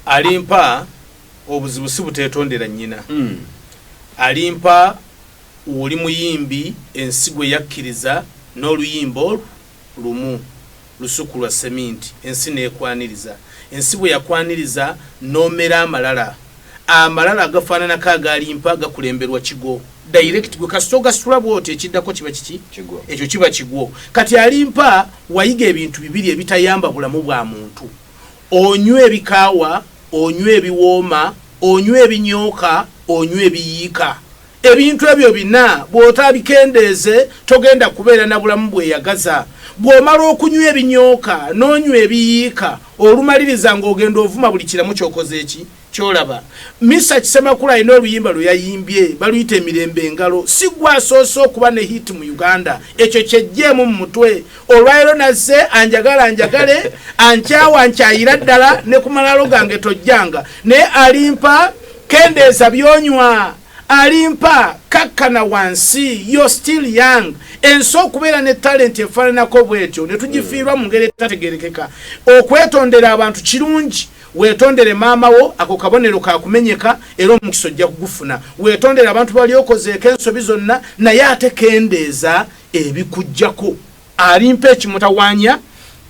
alimpa obuzibu si butetondera nnyina alimpa oli muyimbi ensigo yakkiriza n'oluyimbo lumu lusuku lwa seminti ensi neekwaniriza ensi bwe yakwaniriza n'omera amalala agafaanana kagalimpa gakulemberwa kigo direct gwe kasito gasitula bwoti ekiddako kiba kiki ekyo kiba kigwo kati alimpa wayiga ebintu bibiri ebitayamba bulamu bwa muntu onywa ebikaawa onywa ebiwooma onywa ebinyooka onywa ebiyiika ebintu ebyo bina bw'otabikendeeze togenda kubeera na bulamu bweyagaza bw'omala okunywa ebinyooka n'onywa ebiyiika olumaliriza ng'ogenda ovuma buli kiramu kyokoze eki kyolaba Mr. Kisemakula alina oluyimba lwe yayimbye baluyita emirembe engalo si gwasoose okuba ne hit mu Uganda ekyo kyejjeemu mu mutwe olwaliro nazze anjagale ankyawa nkyayira ddala ne ku malalo gange tojjanga naye alimpa kendeeza byonywa alimpa kakkana wansi you're still young enso okubeera ne talent efaananako bwetyo ne tugifiirwa mu ngeri etategerekeka okwetondera abantu kirungi wetondere maama wo ako kabonero kakumenyeka era omukisa ojja kugufuna wetondere abantu bali okozeeko ensobi zonna naye ate kendeeza ebikujjako alimpa ekimutawaanya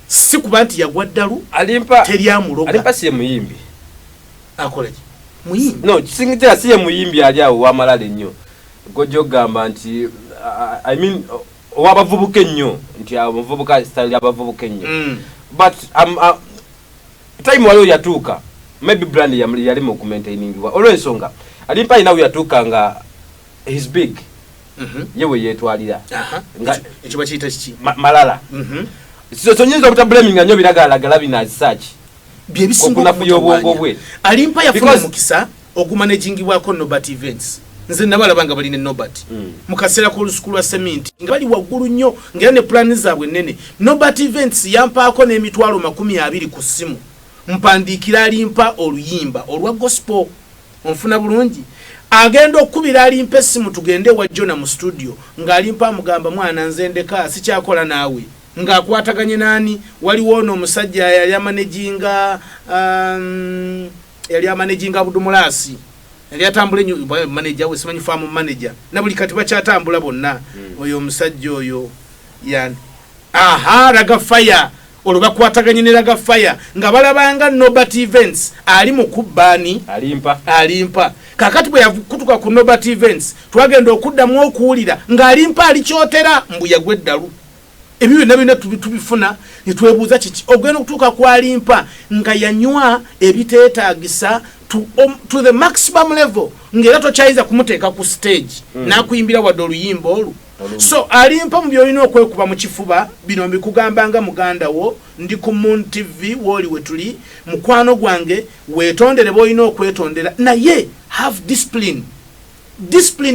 si kuba nti yagwa ddalu teryamuloga alimpa si muyimbi akoleki muyimbi no kisingitira si muyimbi ali awo wamalala ennyo gojo gamba nti I mean wabavubuka ennyo nti abavubuka style abavubuka ennyo but time waliwo yatuuka maybe brand yali mu kumaintainingibwa olw'ensonga alimpa inawo yatuuka nga he's big yewe yetwalira ekyo bakiyita kiki malala so nyinza obutabulaminga nnyo biragalalagala binazisaaki byebisinga obwongo bwe alimpa yafuna mukisa ogumanagingibwako Nobat Events nze nabalabanga bali ne Nobat mu kaseera k'olusuku lwa seminti nga bali waggulu nnyo ngera ne plani zaabwe nnene Nobat Events yampaako n'emitwalo 20 ku ssimu mpandiikira alimpa oluyimba olwa gospel onfuna bulungi agenda okubira alimpa essimu tugende wa Jona mu studio ng'alimpa amugamba mwana nze ndeka sikyakola naawe ng'akwataganye nani waliwo ono omusajja yali amanaging Abdumulasi yali atambula nnyo manager we simanyi farm manager na buli kati bakyatambula bonna oyo omusajja oyo yani raga fire olwo bakwataganye ne raga fire nga balabanga Nobat Events ali mu kubbani alimpa kakati bwe yakutuka ku Nobat Events twagenda okuddamu okuwulira ng'alimpa alikyotera mbuya gweddalu ebyo nabina tubifuna nitwebuuza kiki ogenda okutuuka ku alimpa nga yanywa ebiteetaagisa to the maximum level ngera tokyayiza kumuteeka ku stage n'akuyimbira wadde oluyimba olwo so alimpa mu byolina okwekuba mu kifuba bino mbikugambanga muganda wo ndi ku Moon TV woli wetuli mukwano gwange wetondere boyina okwetondera naye have discipline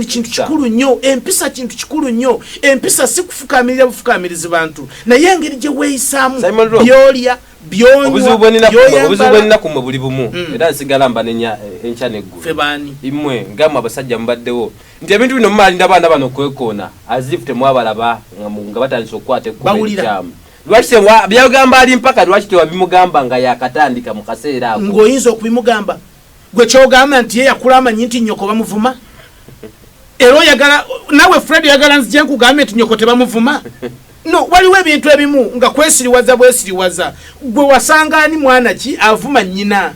kintu kikulu nnyo empisa kintu kikulu nnyo empisa si kufukamirira bufukamirizi bantu naye engeri gye weeyisaamu byolya byonywa obuzibu bwenina kumwe buli bumu era nsigala mbanenya enkya neggulu febani imwe ngamu abasajja mubaddewo nti ebintu bino mumalinda abaana bano okwekoona azifu temwabalaba nga batandisa okukwata ekkumu lwaki byagamba alimpaka lwaki tewabimugamba nga yakatandika mu kaseera ako ng'oyinza okubimugamba gwe kyogamba nti ye yakula amanyi nti nnyoko bamuvuma era oyagala nawe Fred yagala nzije nkugambe nti nnyoko tebamuvuma no waliwo ebintu ebimu nga bwesiriwaza gwe wasangani mwana ki avuma nnyina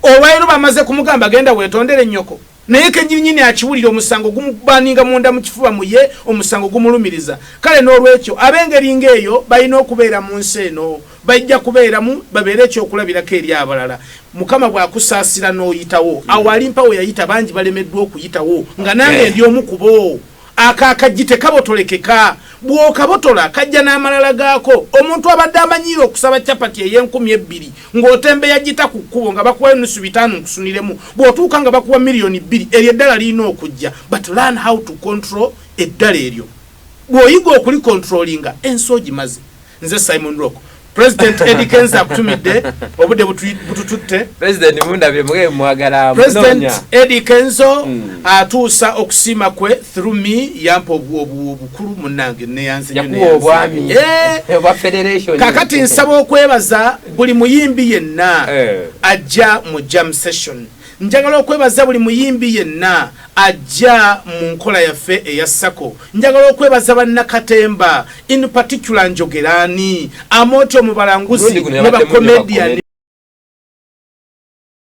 olwaliro bamaze kumugamba agenda wetondere nnyoko naye kenyini akiwulira omusango gumubaninga munda mu kifuba muye omusango gumulumiriza kale n'olwekyo abengeri ng'eyo balina okubeera mu nsi eno bajja kubeeramu babeere ekyokulabirako eri abalala mukama bw'akusaasira n'oyitawo awo alimpa we yayita bangi balemeddwa okuyitawo nga nange ndi omu ku bo akakajji tekabotolekeka bw'okabotola kajja n'amalala gaako omuntu abadde amanyiire okusaba capati ey'$2,000 ng'otembe yagita ku kkubo nga bakuwa $5 nkusuniremu bw'otuuka nga bakuwa $1,000,000 eryo eddala lirina okujja but learn how to control eddala eryo bw'oyiga okuli controllinga ensi ogimaze nze Simon Rock President Eddie Kenzo akutumidde obudde butututte. President Mundabye muge mwagala President Eddie Kenzo atuusa okusiima kwe through me yampa obukulu munnange ne yanze yakuwa obwami oba federation. Kakati nsaba okwebaza buli muyimbi yenna ajja mu jam session. Njagala okwebaza buli muyimbi yenna ajja mu nkola yaffe eya Sako. Njagala okwebaza bannakatemba in particular Njogerani Amoto Mubalanguzi ne ba comedian